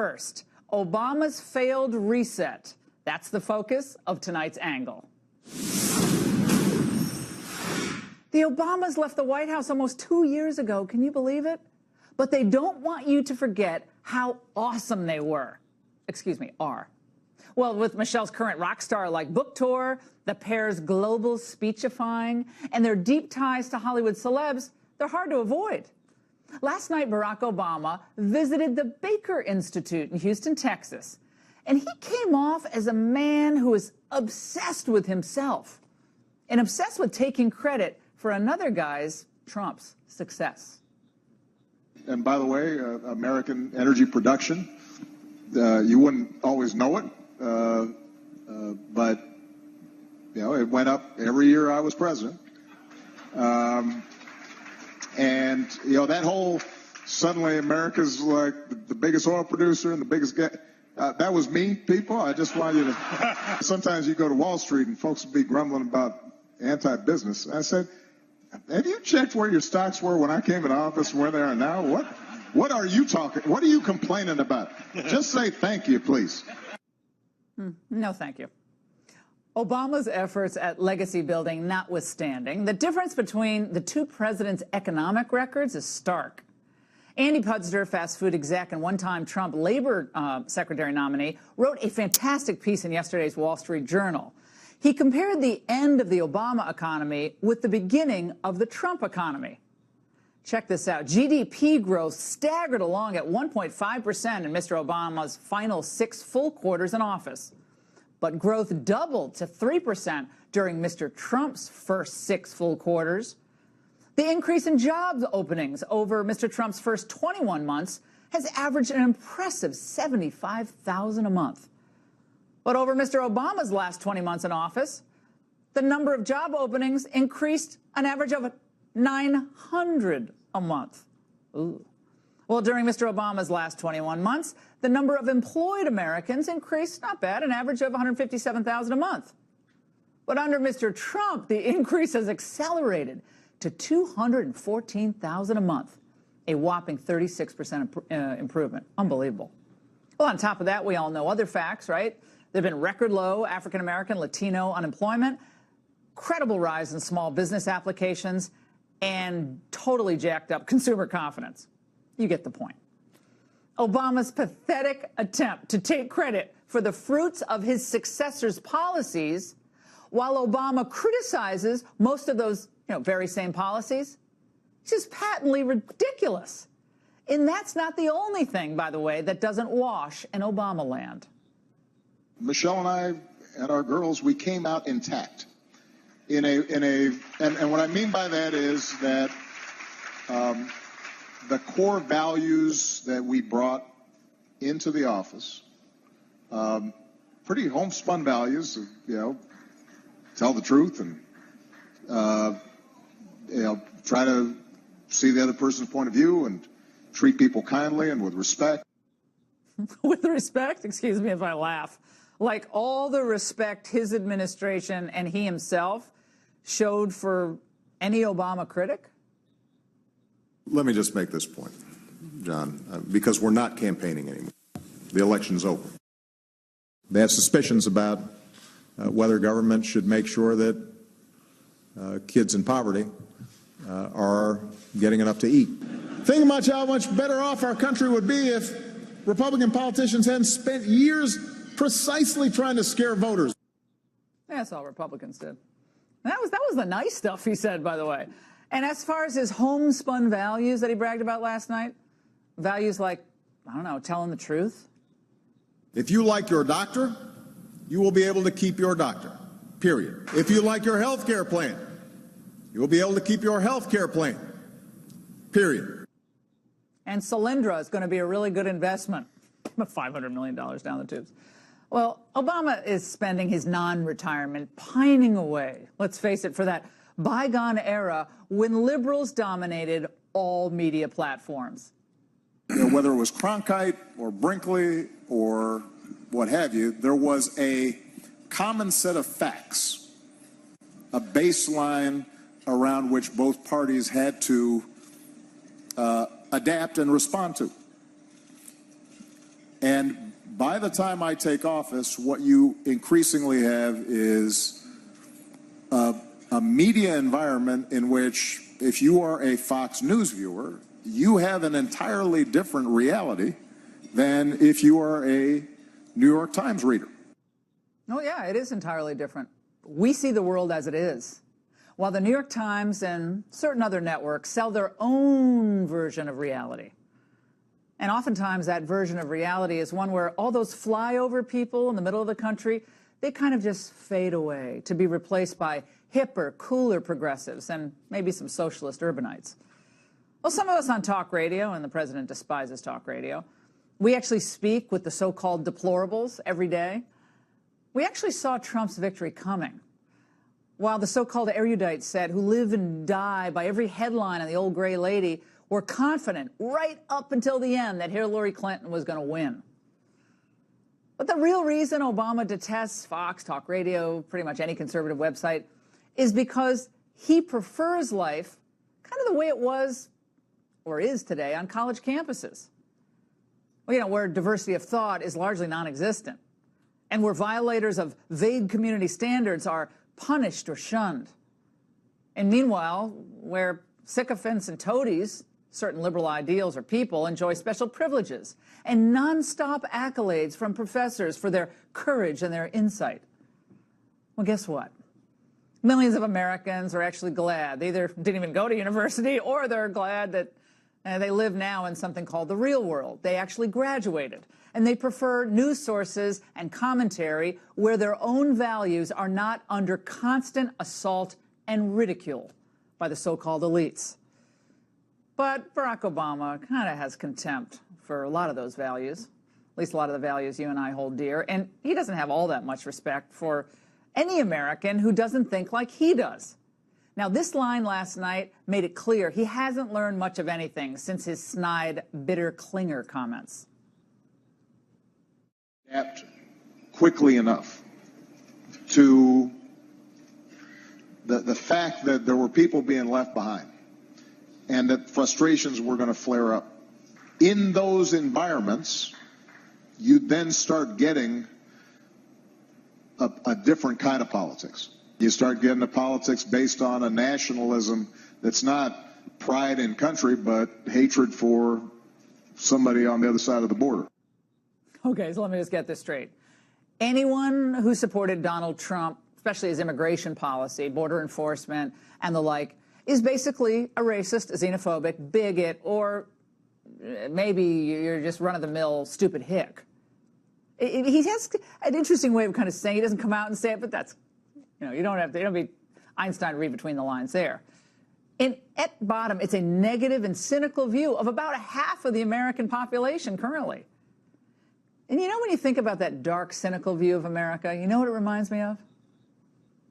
First, Obama's failed reset. That's the focus of tonight's angle. The Obamas left the White House almost 2 years ago. Can you believe it? But they don't want you to forget how awesome they were. Excuse me, are. Well, with Michelle's current rock star-like book tour, the pair's global speechifying, and their deep ties to Hollywood celebs, they're hard to avoid. Last night, Barack Obama visited the Baker Institute in Houston, Texas, and he came off as a man who is obsessed with himself and obsessed with taking credit for another guy's, Trump's, success. And by the way, American energy production, you wouldn't always know it, but you know, it went up every year I was president. And, you know, that whole suddenly America's like the biggest oil producer and the biggest guy, that was me, people. I just want you to, sometimes you go to Wall Street and folks will be grumbling about anti-business. I said, have you checked where your stocks were when I came in office and where they are now? What are you talking, what are you complaining about? Just say thank you, please. No, thank you. Obama's efforts at legacy building notwithstanding, the difference between the two presidents' economic records is stark. Andy Pudster, fast food exec and one-time Trump labor secretary nominee, wrote a fantastic piece in yesterday's Wall Street Journal. He compared the end of the Obama economy with the beginning of the Trump economy. Check this out. GDP growth staggered along at 1.5% in Mr. Obama's final 6 full quarters in office. But growth doubled to 3% during Mr. Trump's first 6 full quarters. The increase in jobs openings over Mr. Trump's first 21 months has averaged an impressive 75,000 a month. But over Mr. Obama's last 20 months in office, the number of job openings increased an average of 900 a month. Ooh. Well, during Mr. Obama's last 21 months, the number of employed Americans increased, not bad, an average of 157,000 a month. But under Mr. Trump, the increase has accelerated to 214,000 a month, a whopping 36% improvement. Unbelievable. Well, on top of that, we all know other facts, right? There have been record low African-American, Latino unemployment, credible rise in small business applications, and totally jacked up consumer confidence. You get the point. Obama's pathetic attempt to take credit for the fruits of his successor's policies, while Obama criticizes most of those, very same policies, is just patently ridiculous. And that's not the only thing, by the way, that doesn't wash in Obama land. Michelle and I and our girls, we came out intact. And what I mean by that is that the core values that we brought into the office, pretty homespun values, tell the truth and, try to see the other person's point of view and treat people kindly and with respect. With respect? Excuse me if I laugh. Like all the respect his administration and he himself showed for any Obama critic? Let me just make this point, John, because we're not campaigning anymore. The election's over. They have suspicions about whether government should make sure that kids in poverty are getting enough to eat. Think about how much better off our country would be if Republican politicians hadn't spent years precisely trying to scare voters. That's all Republicans did. That was the nice stuff he said, by the way. And as far as his homespun values that he bragged about last night, values like, I don't know, telling the truth. If you like your doctor, you will be able to keep your doctor, period. If you like your health care plan, you will be able to keep your health care plan, period. And Solyndra is going to be a really good investment. $500 million down the tubes. Well, Obama is spending his non-retirement pining away, let's face it, for that bygone era when liberals dominated all media platforms. Whether it was Cronkite or Brinkley or what have you, there was a common set of facts, a baseline around which both parties had to adapt and respond to. And by the time I take office, what you increasingly have is a media environment in which, if you are a Fox News viewer, you have an entirely different reality than if you are a New York Times reader. Oh, yeah, it is entirely different. We see the world as it is, while the New York Times and certain other networks sell their own version of reality. And oftentimes that version of reality is one where all those flyover people in the middle of the country, they kind of just fade away to be replaced by hipper, cooler progressives and maybe some socialist urbanites. Well, some of us on talk radio, and the president despises talk radio, we actually speak with the so-called deplorables every day. We actually saw Trump's victory coming, while the so-called erudites said, who live and die by every headline on the old gray lady, were confident right up until the end that Hillary Clinton was going to win. But the real reason Obama detests Fox, talk radio, pretty much any conservative website, is because he prefers life kind of the way it was or is today on college campuses. Well, you know, where diversity of thought is largely non-existent, and where violators of vague community standards are punished or shunned. And meanwhile, where sycophants and toadies, certain liberal ideals or people, enjoy special privileges and nonstop accolades from professors for their courage and their insight. Well, guess what? Millions of Americans are actually glad. They either didn't even go to university, or they're glad that they live now in something called the real world. They actually graduated, and they prefer news sources and commentary where their own values are not under constant assault and ridicule by the so-called elites. But Barack Obama kind of has contempt for a lot of those values, at least a lot of the values you and I hold dear, and he doesn't have all that much respect for any American who doesn't think like he does. Now, this line last night made it clear he hasn't learned much of anything since his snide, bitter clinger comments. Adapt quickly enough to the fact that there were people being left behind and that frustrations were going to flare up. In those environments, you then start getting a different kind of politics. You start getting a politics based on a nationalism that's not pride in country, but hatred for somebody on the other side of the border. Okay, so let me just get this straight. Anyone who supported Donald Trump, especially his immigration policy, border enforcement, and the like, is basically a racist, xenophobic, bigot, or maybe you're just run-of-the-mill stupid hick. He has an interesting way of kind of saying, he doesn't come out and say it, but that's, you know, you don't be Einstein to read between the lines there. And at bottom, it's a negative and cynical view of about half of the American population currently. And you know, when you think about that dark, cynical view of America, you know what it reminds me of?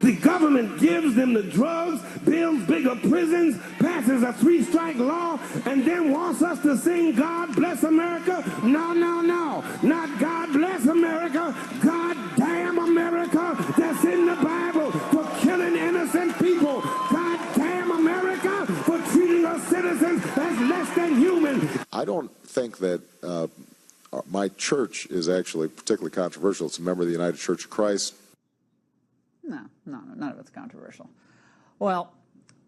The government gives them the drugs, builds bigger prisons, passes a 3-strike law, and then wants us to sing God Bless America? No, no, no. Not God Bless America. God damn America, that's in the Bible, for killing innocent people. God damn America for treating us citizens as less than human. I don't think that my church is actually particularly controversial. It's a member of the United Church of Christ. No, none of it's controversial. Well,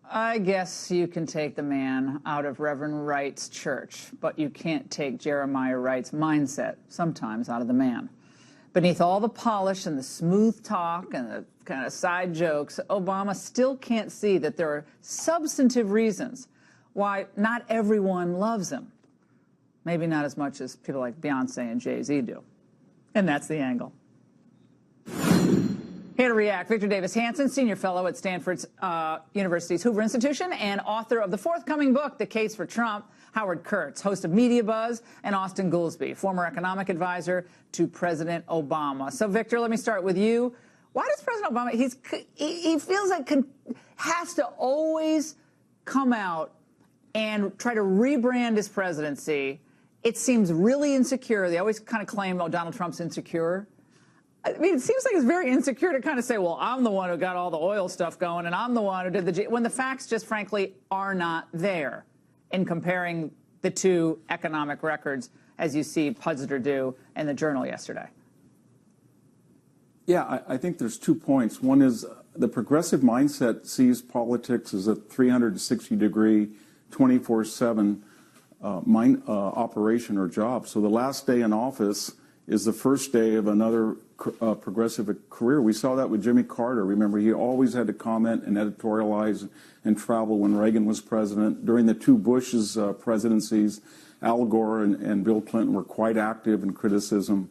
I guess you can take the man out of Reverend Wright's church, but you can't take Jeremiah Wright's mindset sometimes out of the man. Beneath all the polish and the smooth talk and the kind of side jokes, Obama still can't see that there are substantive reasons why not everyone loves him. Maybe not as much as people like Beyonce and Jay-Z do. And that's the angle. Here to react, Victor Davis Hanson, senior fellow at Stanford University's Hoover Institution and author of the forthcoming book, The Case for Trump, Howard Kurtz, host of Media Buzz, and Austin Goolsbee, former economic advisor to President Obama. So, Victor, let me start with you. Why does President Obama, he feels like has to always come out and try to rebrand his presidency? It seems really insecure. They always kind of claim, oh, Donald Trump's insecure. I mean, it seems like it's very insecure to kind of say, well, I'm the one who got all the oil stuff going, and I'm the one who did when the facts just, frankly, are not there in comparing the two economic records, as you see Pudsner do in the Journal yesterday. Yeah, I think there's 2 points. One is the progressive mindset sees politics as a 360-degree, 24/7 operation or job. So the last day in office is the first day of another progressive career. We saw that with Jimmy Carter. Remember, he always had to comment and editorialize and travel when Reagan was president. During the 2 Bush's presidencies, Al Gore and Bill Clinton were quite active in criticism.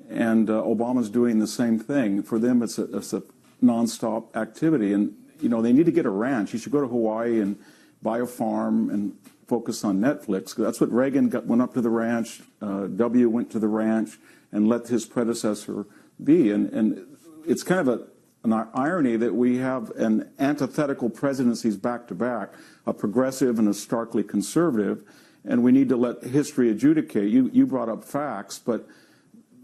And Obama's doing the same thing. For them, it's a nonstop activity. And, you know, they need to get a ranch. You should go to Hawaii and buy a farm and focus on Netflix. That's what Reagan went up to the ranch. W went to the ranch and let his predecessor be. And it's kind of an irony that we have an antithetical presidencies back to back, a progressive and a starkly conservative, and we need to let history adjudicate. You brought up facts, but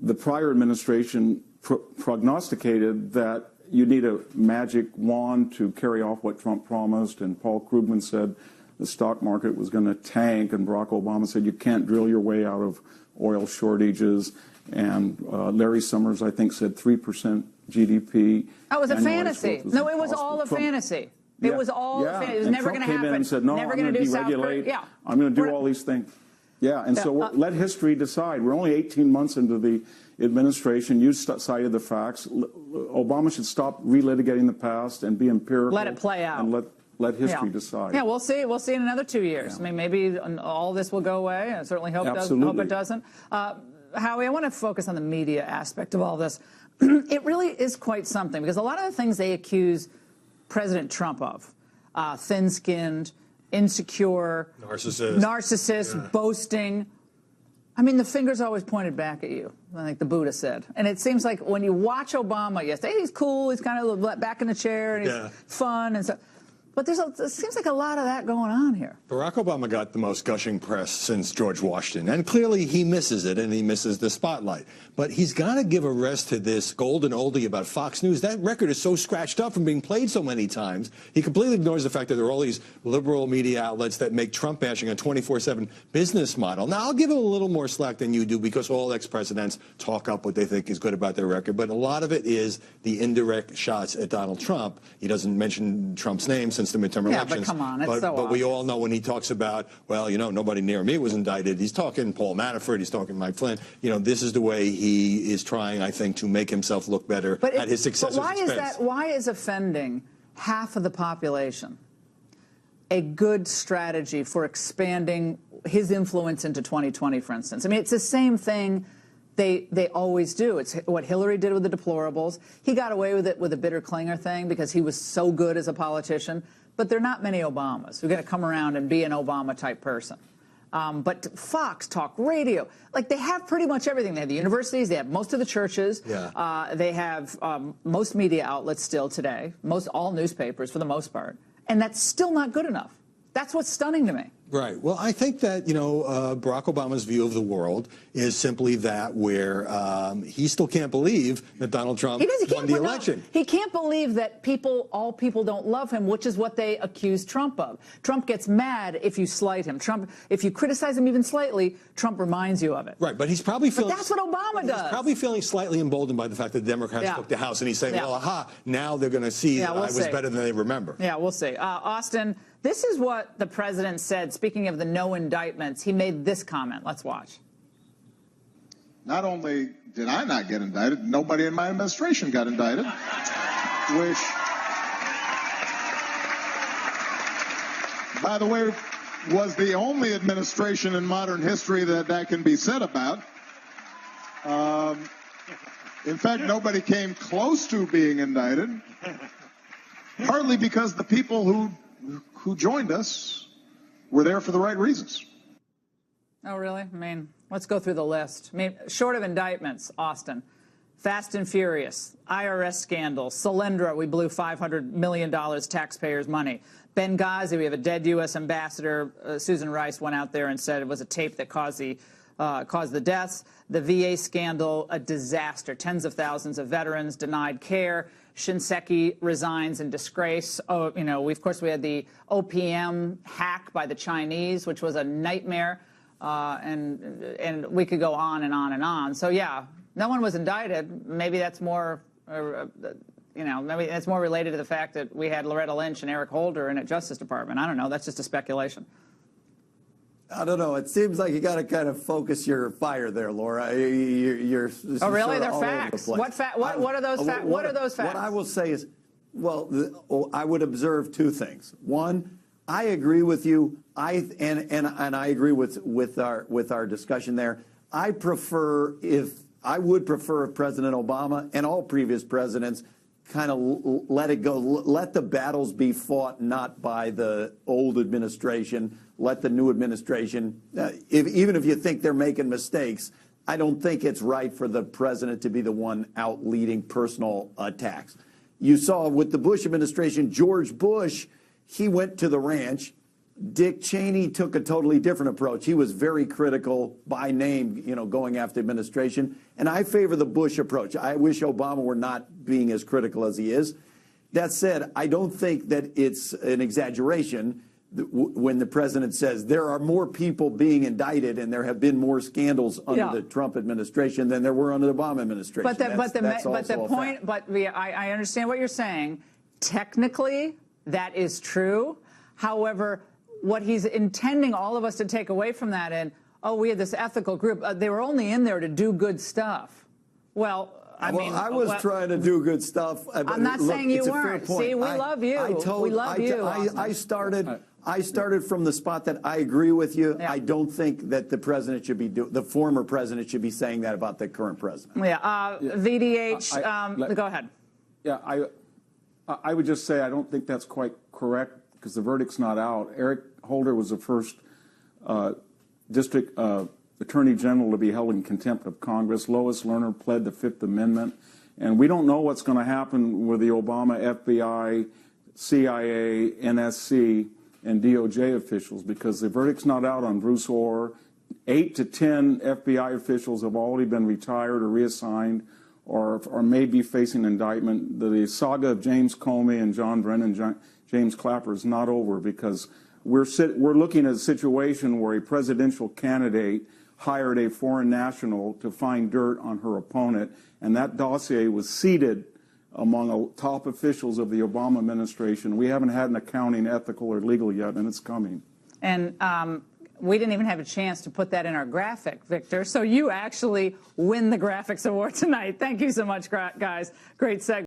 the prior administration prognosticated that you need a magic wand to carry off what Trump promised, and Paul Krugman said the stock market was going to tank, and Barack Obama said you can't drill your way out of oil shortages, and Larry Summers, I think, said 3% GDP. That was a fantasy. No, it was all a fantasy. It was all a fantasy. It was never going to happen. Trump came in and said, no, never I'm going to deregulate. Yeah. I'm going to do all these things. Yeah, and so let history decide. We're only 18 months into the administration. You cited the facts. Obama should stop relitigating the past and be empirical. Let it play out. And let history decide. Yeah, we'll see. We'll see in another 2 years. Yeah. I mean, maybe all this will go away. I certainly hope it doesn't. Howie, I want to focus on the media aspect of all this. It really is quite something, because a lot of the things they accuse President Trump of, thin-skinned, insecure, narcissist, boasting. I mean, the finger's always pointed back at you, I think the Buddha said. And it seems like when you watch Obama, yes, he's cool, he's kind of back in the chair, and he's fun and stuff. But it seems like a lot of that going on here. Barack Obama got the most gushing press since George Washington, and clearly he misses it, and he misses the spotlight. But he's got to give a rest to this golden oldie about Fox News. That record is so scratched up from being played so many times. He completely ignores the fact that there are all these liberal media outlets that make Trump bashing a 24/7 business model. Now, I'll give him a little more slack than you do, because all ex-presidents talk up what they think is good about their record. But a lot of it is the indirect shots at Donald Trump. He doesn't mention Trump's name since the midterm elections. But come on, it's so But we all know when he talks about, well, you know, nobody near me was indicted. He's talking Paul Manafort. He's talking Mike Flynn. You know, this is the way he is trying, I think, to make himself look better at his successor's expense. Why is offending half of the population a good strategy for expanding his influence into 2020, for instance? I mean, it's the same thing they always do. It's what Hillary did with the deplorables. He got away with it with the bitter Klinger thing because he was so good as a politician. But there are not many Obamas who are going to come around and be an Obama-type person. But Fox, talk radio, like they have pretty much everything. They have the universities, they have most of the churches, they have most media outlets still today, all newspapers for the most part, and that's still not good enough. That's what's stunning to me. Right. Well, I think that, you know, Barack Obama's view of the world is simply that where he still can't believe that Donald Trump won the election. He can't believe that all people don't love him, which is what they accuse Trump of. Trump gets mad if you slight him. If you criticize him even slightly, Trump reminds you of it. Right. But he's probably feeling... But that's what Obama does. He's probably feeling slightly emboldened by the fact that the Democrats took the House, and he's saying, well, aha, now they're going to see that I was better than they remember. Yeah, we'll see. Austin, this is what the president said, speaking of the no indictments. He made this comment. Let's watch. Not only did I not get indicted, nobody in my administration got indicted, which, by the way, was the only administration in modern history that can be said about. In fact, nobody came close to being indicted, partly because the people who joined us were there for the right reasons. Oh, really? I mean, let's go through the list. I mean, short of indictments, Austin, Fast and Furious, IRS scandal, Solyndra, we blew $500 million taxpayers' money. Benghazi, we have a dead U.S. ambassador. Susan Rice went out there and said it was a tape that caused the deaths. The VA scandal, a disaster. Tens of thousands of veterans denied care. Shinseki resigns in disgrace. Oh, you know, of course, we had the OPM hack by the Chinese, which was a nightmare. and we could go on and on and on. So yeah, no one was indicted. Maybe that's more, maybe that's more related to the fact that we had Loretta Lynch and Eric Holder in the Justice Department. I don't know. That's just a speculation. I don't know. It seems like you got to kind of focus your fire there, Laura. You're oh, really? Sort of They're all facts. over the place. What are those facts? What are those facts? What I will say is, well, I would observe two things. One, I agree with you. And I agree with our discussion there. I would prefer if President Obama and all previous presidents kind of let it go, let the battles be fought not by the old administration, let the new administration, even if you think they're making mistakes, I don't think it's right for the president to be the one out leading personal attacks. You saw with the Bush administration, George Bush, he went to the ranch. Dick Cheney took a totally different approach. He was very critical by name, going after administration. And I favor the Bush approach. I wish Obama were not being as critical as he is. That said, I don't think that it's an exaggeration when the president says there are more people being indicted and there have been more scandals under the Trump administration than there were under the Obama administration. I understand what you're saying. Technically, that is true. However, what he's intending all of us to take away from that we had this ethical group. They were only in there to do good stuff. Well, I was trying to do good stuff. I'm not saying you weren't. See, we love you. We love you. I started from the spot that I agree with you. Yeah. I don't think that the president should be the former president should be saying that about the current president. Yeah. VDH, go ahead. Yeah, I would just say I don't think that's quite correct because the verdict's not out. Eric Holder was the first district attorney general to be held in contempt of Congress. Lois Lerner pled the Fifth Amendment. And we don't know what's going to happen with the Obama FBI, CIA, NSC, and DOJ officials because the verdict's not out on Bruce Orr. 8 to 10 FBI officials have already been retired or reassigned or may be facing indictment. The saga of James Comey and John Brennan, James Clapper is not over because we're looking at a situation where a presidential candidate hired a foreign national to find dirt on her opponent, and that dossier was seeded among top officials of the Obama administration. We haven't had an accounting, ethical, or legal yet, and it's coming. And we didn't even have a chance to put that in our graphic, Victor, so you actually win the graphics award tonight. Thank you so much, guys. Great segment.